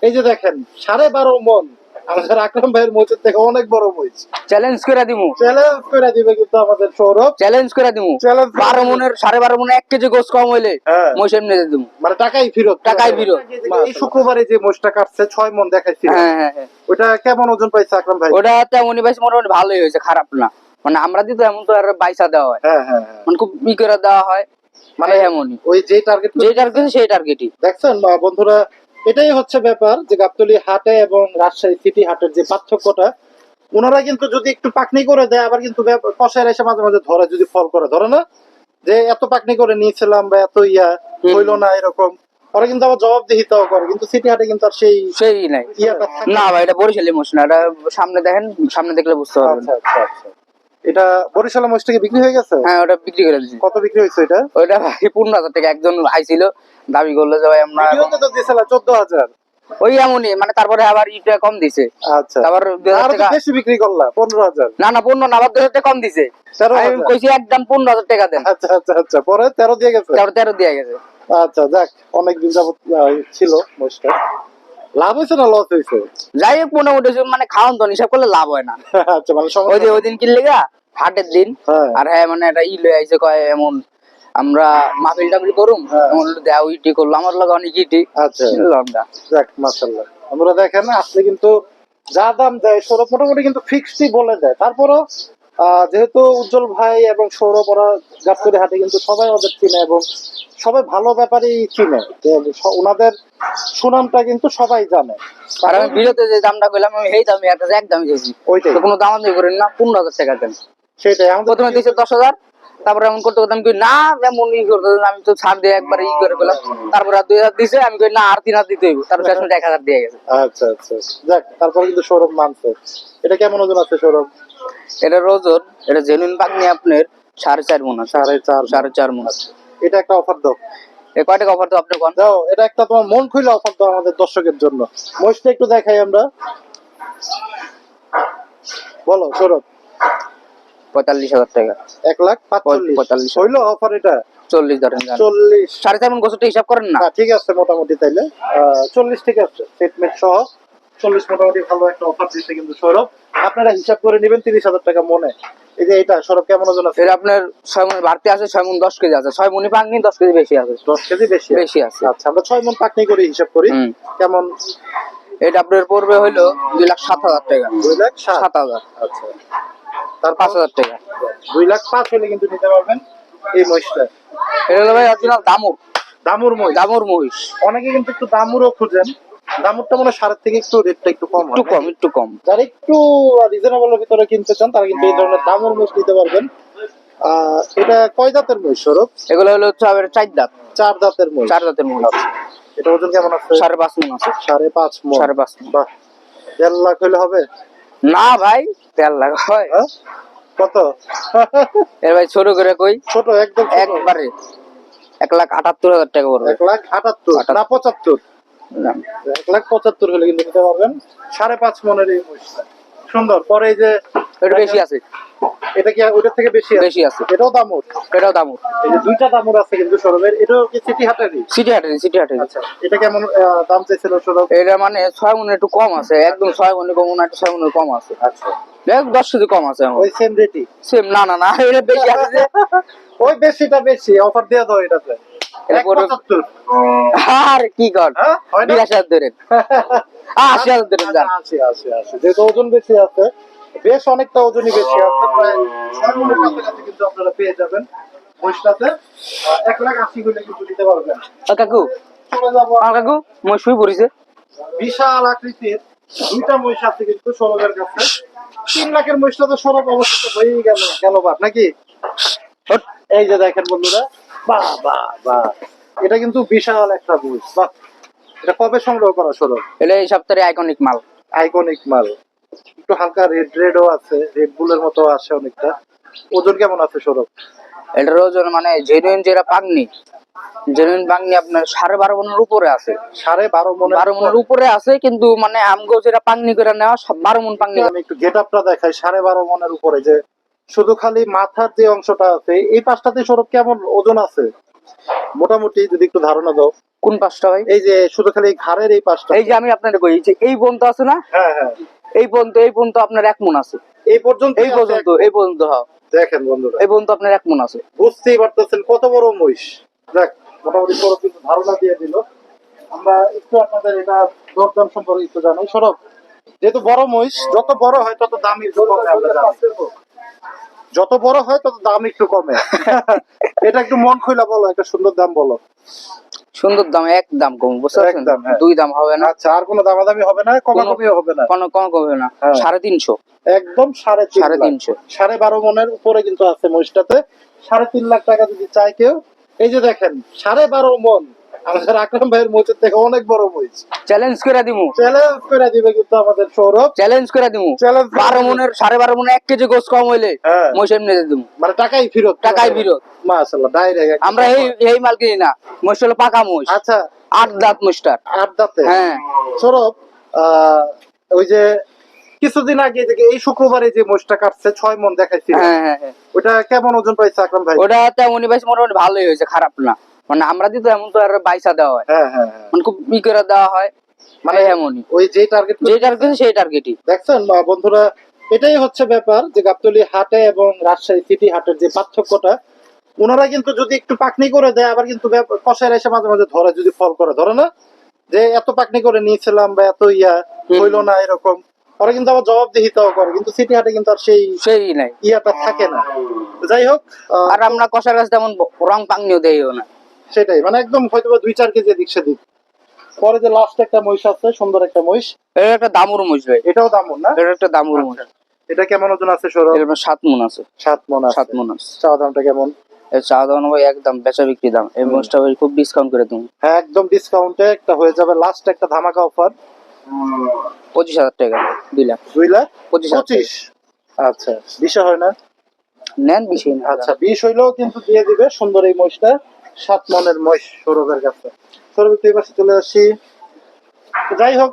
এই যে দেখেন 12.5 মন আমাদের আকরাম ভাইয়ের মহিষের থেকে অনেক বড় মহিষ। চ্যালেঞ্জ করে দিমু, চ্যালেঞ্জ করে দিবে কিন্তু আমাদের সৌরভ। চ্যালেঞ্জ করে দিমু। চ্যালেঞ্জ 12 মনের 12.5 মনে 1 কেজি গোস কম হইলে হ্যাঁ মহিষ এমনি দিয়ে দিমু। মানে টাকাই ফেরত। টাকাই ফেরত। এই শুক্রবারে যে মহিষটা কাটছে 6 মন দেখাইছিল, হ্যাঁ হ্যাঁ হ্যাঁ, ওটা কেমন ওজন পাইছে আকরাম ভাই? ওটা তেমনই পাইছে, মোটামুটি ভালোই হয়েছে, খারাপ না। মানে আমরা দিই তো এমন তো আর বাইসা দেওয়া হয়, হ্যাঁ হ্যাঁ হ্যাঁ, মানে খুব ই করে দেওয়া হয়, মানে মানে এমনই ওই যে টার্গেট যে টার্গেট সেই টার্গেটই। দেখছেন বন্ধুরা, এটাই হচ্ছে ব্যাপার যে গাবতলী হাটে এবং রাজশাহী সিটি হাটের যে পার্থক্যটা। ওনারা কিন্তু যদি একটু পাকনি করে দেয়, আবার কিন্তু কষায় এসে মাঝে মাঝে ধরে, যদি ফল করে ধরে না যে এত পাকনি করে নিয়েছিলাম বা এত হইলো না এরকম, ওরা কিন্তু আবার জবাবদিহিতাও করে। কিন্তু সিটি হাটে কিন্তু আর সেই নাই ইয়াটা থাকে না ভাই, এটা বরিশাল ইমোশন। এটা সামনে দেখেন, সামনে দেখলে বুঝতে পারবেন। আচ্ছা আচ্ছা আচ্ছা, এটা বরিশালের মহিষ থেকে বিক্রি হয়ে গেছে? হ্যাঁ, ওটা বিক্রি করে দিছি। কত বিক্রি হয়েছে এটা? ওইটা ভাই 15,000 টাকা। একজন আইছিল দাবি করলো যে ভাই আমরা ভিডিওতে তো দিয়েছিল 14,000। ওই এমনই, মানে তারপরে আবার ইটা কম দিছে। আচ্ছা, তারপর 2000 আরো তো টাকা বেশি বিক্রি করলা 15,000। না না, 15 না, আবার 2000 টাকা কম দিছে। 13,000 আমি কইছি একদম 15,000 টাকা দেন, আচ্ছা আচ্ছা আচ্ছা, পরে 13 দিয়ে গেছে। তারপর 13 দিয়ে গেছে। আচ্ছা যাক, অনেকদিন যাবত ছিল মহিষটা। লাভ হয়েছে না লস হয়েছে? যাই হোক, মোটামুটি মানে খাওয়ান তো হিসাব করলে লাভ হয় না। আচ্ছা, মানে ওই যে ওই দিন কিনলে গা হাটের দিন, হ্যাঁ। আর হ্যাঁ মানে একটা ই লয়ে আইছে, কয় এমন আমরা মাহফিল টাফিল করুম, হ্যাঁ। এমন দেও ইটি করলো আমার লগে অনেক ইটি। আচ্ছা লঙ্কা যাক, মাশাআল্লাহ। আমরা দেখেন আসলে কিন্তু যা দাম দেয় সৌরভ মোটামুটি কিন্তু ফিক্সডই বলে দেয়। তারপরও যেহেতু উজ্জ্বল ভাই এবং সৌরভ ওরা গাবতলী হাটে কিন্তু সবাই ওদের চিনে এবং সবাই ভালো ব্যাপারেই চিনে, যে ওনাদের সুনামটা কিন্তু সবাই জানে। আর আমি ভিডিওতে যে দামটা কইলাম, আমি এই দামে একটা একদম দিয়েছি। ওইটাই, তো কোনো দাম দিয়ে করেন না, 15,000 টাকা দেন। সেটাই আমাদের প্রথমে দিয়েছে 10,000, তারপরে এমন করতে করতে আমি কই না এমন ই করতে, আমি তো ছাড় দিয়ে একবার ই করে পেলাম। তারপরে আর 2,000 দিছে, আমি কই না আর 3,000 দিতে হইব। তারপর শেষ পর্যন্ত 1,000 দিয়ে গেছে। আচ্ছা আচ্ছা যাক, তারপরে কিন্তু সৌরভ মানছে। এটা কেমন ওজন আছে সৌরভ? এটার ওজন, এটা জেনুইন পাকনি আপনার 4.5 মণ আছে। 4.5 মণ। এটা একটা অফার দাও। এই কয় টাকা অফার তো আপনি কোন? দাও, এটা একটা তোমার মন খুলে অফার দাও আমাদের দর্শকের জন্য। মহিষটা একটু দেখাই আমরা, বলো সৌরভ। 45,000 টাকা। 1,45,000 হইলো অফার এটা? 40 ধরেন, 40। 4.5 মণ গোছটা হিসাব করেন না। ঠিক আছে মোটামুটি, তাইলে 40 ঠিক আছে, সেটমেট সহ 40 মোটামুটি ভালো একটা অফার দিচ্ছে কিন্তু সৌরভ। আপনারা হিসাব করে নেবেন 30,000 টাকা মনে। এই যে এটা সৌরভ কেমন ওজন আছে? এটা আপনার 6 মণ বাড়তি আছে, 6 মণ 10 কেজি আছে। 6 মণই পাকনি, 10 কেজি বেশি আছে। 10 কেজি বেশি আছে। আচ্ছা, আমরা 6 মণ পাকনি করে হিসাব করি। কেমন? এটা আপনার পড়বে হইলো 2,07,000 টাকা। 2,07,000। আচ্ছা, তার 5,000 টাকা। 2,05,000 হলে কিন্তু নিতে পারবেন এই মহিষটা। এটা হলো ভাই অরিজিনাল দামুর। দামুর মহিষ। দামুর মহিষ। অনেকে কিন্তু একটু দামুরও খুঁজেন। দামুরটা মনে হয় সারের থেকে একটু রেটটা একটু কম হয়, একটু কম। যারা একটু রিজনেবলের ভিতরে কিনতে চান তারা কিন্তু এই ধরনের দামুর মহিষ নিতে পারবেন। এটা কয় দাঁতের মহিষ সৌরভ? এগুলো হলো 4 দাঁত। 4 দাঁতের মহিষ। 4 দাঁতের মহিষ। এটা ওজন কেমন আছে? 5.5 মণ আছে। 5.5 মণ। 5.5 মণ। বাহ, 1.5 লাখ হলে হবে না ভাই, 1.5 লাখ হয়? কত? এর ভাই ছোট করে কই, ছোট একদম, একবারে 1,78,000 টাকা পড়বে। 1,78,000 না 75? 1,75,000 হলে কিন্তু নিতে পারবেন 5.5 মণের এই মহিষটা। সুন্দর। পরে এই যে এটা বেশি আছে। এটা কি ওইটার থেকে বেশি আছে? এটাও দামুর। এটাও দামুর। এই যে দুইটা দামুর আছে কিন্তু সৌরভের। এটাও কি সিটি হাটেরই? সিটি হাটের। আচ্ছা, এটা কেমন দাম চাইছিল সৌরভ? এটা মানে 6 মণ একটু কম আছে, একদম 6 মণ কম না, একটু 6 মণ কম আছে। আচ্ছা, দেখ 10 কেজি কম আছে। ওই সেম রেটই? সেম না না না, এটা বেশি আছে যে। ওই বেশিটা বেশি, অফার দিয়ে দাও এটাতে। 1,75,000। আর কি কর, 82,000 ধরেন, 80,000 ধরেন যান। 80 যেহেতু ওজন বেশি আছে, বেশ অনেকটা ওজনই বেশি আছে, প্রায় 6 মণের কাছাকাছি কিন্তু আপনারা পেয়ে যাবেন মহিষটাতে। 1,80,000 হলে কিন্তু দিতে পারবেন। কাকু, চলে যাবো কাকু মই শুই পড়িছে। বিশাল আকৃতির দুইটা মহিষ আছে কিন্তু সৌরভের কাছে। 3 লাখের মহিষটা তো সৌরভ অবস্থিত হয়েই গেল বাপ নাকি? এই যে দেখেন বন্ধুরা, বাহ বাহ বাহ, এটা কিন্তু বিশাল একটা মহিষ। বাহ, এটা কবে সংগ্রহ করা সৌরভ? এটা এই সপ্তাহে আইকনিক মাল। আইকনিক মাল। একটু হালকা রেডও আছে, রেড বুলের মতো আছে অনেকটা। ওজন কেমন আছে সৌরভ? এটার ওজন মানে জেনুইন যেটা পাগনি, আপনার 12.5 মণের উপরে আছে। 12.5 মণের উপরে আছে, কিন্তু মানে আমগো যেটা পাগনি করে নেওয়া 12 মণ পাগনি। আমি একটু গেট আপটা দেখাই। 12.5 মণের উপরে, যে শুধু খালি মাথার যে অংশটা আছে এই পাশটাতে সৌরভ কেমন ওজন আছে? মোটামুটি যদি একটু ধারণা দাও। কোন পাঁচটা ভাই? এই যে শুধু খালি এই ঘাড়ের এই পাশটা। এই যে আমি আপনাদের কই যে এই পর্যন্ত আছে না, হ্যাঁ হ্যাঁ, এই পর্যন্ত আপনার 1 মণ আছে। এই পর্যন্ত এই পর্যন্ত হ্যাঁ, দেখেন বন্ধুরা, এই পর্যন্ত আপনার 1 মণ আছে। বুঝতেই পারতেছেন কত বড় মহিষ। দেখ মোটামুটি সৌরভ কিন্তু ধারণা দিয়ে দিল। আমরা একটু আপনাদের এটা দরদাম সম্পর্কে একটু জানাই। সৌরভ, যেহেতু বড় মহিষ, যত বড় হয় তত দাম একটু কমে, আমরা জানি। যত বড় হয় তত দাম একটু কমে। এটা একটু মন খুইলা বলো, একটা সুন্দর দাম বলো। সুন্দর দাম, এক দাম কম, বুঝতে পারছেন? একদম, হ্যাঁ। 2 দাম হবে না, আচ্ছা, আর কোনো দামাদামি হবে না, কমাকমিও হবে না? কোনো কোনো কমবে না। হ্যাঁ। 350, একদম 3.5 3.5 মনের উপরে কিন্তু আছে মহিষটাতে। 3.5 লাখ টাকা যদি চায় কেউ, এই যে দেখেন 12.5 মন, আমাদের আকরাম ভাইয়ের মহিষের থেকে অনেক বড় মহিষ। চ্যালেঞ্জ করে দিমু, চ্যালেঞ্জ করে দিবে কিন্তু আমাদের সৌরভ। চ্যালেঞ্জ করে দিমু। চ্যালেঞ্জ 12 মনের 12.5 মনে 1 কেজি গোস কম হইলে হ্যাঁ, মহিষ এমনি দিয়ে দিমু। মানে টাকাই ফেরত, টাকাই ফেরত। মাশাআল্লাহ, ডাইরেক্ট। আমরা এই মাল কিনি না, মহিষ হলো পাকা মহিষ। আচ্ছা, 8 দাঁত মহিষটার। 8 দাঁতে। হ্যাঁ। সৌরভ, ওই যে কিছুদিন আগে যে এই শুক্রবারে যে মহিষটা কাটছে 6 মন দেখাইছিল, হ্যাঁ হ্যাঁ হ্যাঁ, ওটা কেমন ওজন পাইছে আকরাম ভাই? ওটা তেমনই ভাই, মোটামুটি ভালোই হয়েছে, খারাপ না। মানে আমরা দিতে এমন তো আর বাইসা দেওয়া হয়, হ্যাঁ হ্যাঁ হ্যাঁ, মানে খুব করে দেওয়া হয়, মানে মানে এমনই ওই যে টার্গেট, যে টার্গেট সেই টার্গেটই। দেখছেন বন্ধুরা, এটাই হচ্ছে ব্যাপার যে গাবতলী হাটে এবং রাজশাহী সিটি হাটের যে পার্থক্যটা। ওনারা কিন্তু যদি একটু পাকনি করে দেয়, আবার কিন্তু কষায় এসে মাঝে মাঝে ধরে, যদি ফল করে ধরে না, যে এত পাকনি করে নিয়েছিলাম বা এত হইলো না, এরকম ওরা কিন্তু আবার জবাবদিহিতাও করে। কিন্তু সিটি হাটে কিন্তু আর সেই নাই, ইয়াটা থাকে না। যাই হোক, আর আমরা কষার কাছে তেমন রং পাংনিও দেইও না। সেটাই, মানে একদম হয়তো 2-4 কেজি এদিক সেদিক। পরে যে লাস্ট একটা মহিষ আছে, সুন্দর একটা মহিষ, এটা একটা দামুর মহিষ ভাই, এটাও দামুন না? এটা একটা দামুর মহিষ। এটা কেমন ওজন আছে সৌরভ? এর 7 মণ আছে। 7 মন আছে। 7 মণ আছে। চাওয়া দামটা কেমন? এর চা দাম ভাই একদম বেচা বিক্রি দাম। এই মহিষটা ভাই খুব ডিসকাউন্ট করে দিমু। হ্যাঁ, একদম ডিসকাউন্টে একটা হয়ে যাবে, লাস্ট একটা ধামাকা অফার। 25,000 টাকা, 2 লাখ 2,25,000। আচ্ছা, 20 হয় না? নেন, বেশি না। আচ্ছা, 20 হইলেও কিন্তু দিয়ে দিবে সুন্দর এই মহিষটা। 7 মনের মহিষ সৌরভের কাছে। সৌরভ, এই পাশে চলে আসি। তো যাই হোক,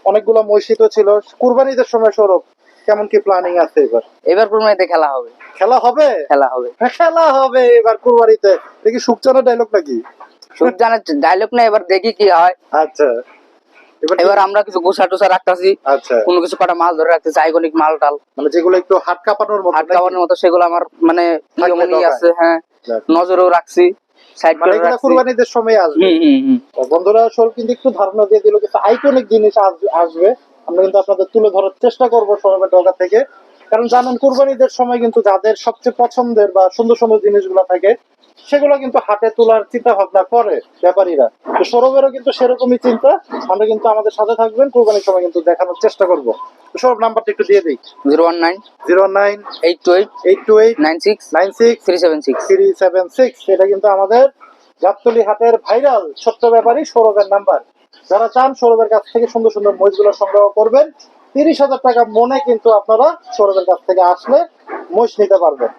অনেকগুলো মহিষই তো ছিল। কুরবানিদের সময় সৌরভ কেমন কি প্ল্যানিং আছে এবার? এবার কুরবানিতে খেলা হবে, খেলা হবে? খেলা হবে, খেলা হবে এবার কুরবানিতে। দেখি সুকচানা ডায়লগ নাকি? সব জানার ডায়লগ না, এবার দেখি কি হয়। আচ্ছা, এবার আমরা কিছু গোসা টোসা রাখতেছি, আচ্ছা, কোনো কিছু কটা মাল ধরে রাখতেছি, আইকনিক মাল টাল, মানে যেগুলো একটু হাত কাঁপানোর মতো, হাত খাওয়ানোর মতো, সেগুলো আমার মানে থাকবে নিয়মই দরকার। আছে। হ্যাঁ, যাক। নজরেও রাখছি, সাইড মানে করে এগুলো রাখছি। কুরবানিদের সময় আসবে। তো বন্ধুরা, আসল কিন্তু একটু ধারণা দিয়ে দিল, কিছু আইকনিক জিনিস আসবে। আমরা কিন্তু আপনাদের তুলে ধরার চেষ্টা করবো সৌরভের ডগা থেকে। কারণ জানেন, কুরবানিদের সময় কিন্তু যাদের সবচেয়ে পছন্দের বা সুন্দর সুন্দর জিনিসগুলো থাকে, সেগুলো কিন্তু হাতে তোলার চিন্তা ভাবনা করে ব্যাপারীরা। তো সৌরভেরও কিন্তু সেরকমই চিন্তা। আমরা কিন্তু আমাদের সাথে থাকবেন, কুরবানির সময় কিন্তু দেখানোর চেষ্টা করবো। তো সৌরভ, নাম্বারটা একটু দিয়ে দিই। 019 019 828 828 96 96 376। 376। এটা কিন্তু আমাদের গাবতলী হাটের ভাইরাল ছোট্ট ব্যাপারী সৌরভের নাম্বার। যারা চান সৌরভের কাছ থেকে সুন্দর সুন্দর মহিষগুলো সংগ্রহ করবেন, 30,000 টাকা মনে কিন্তু আপনারা সৌরভের কাছ থেকে আসলে মহিষ নিতে পারবেন।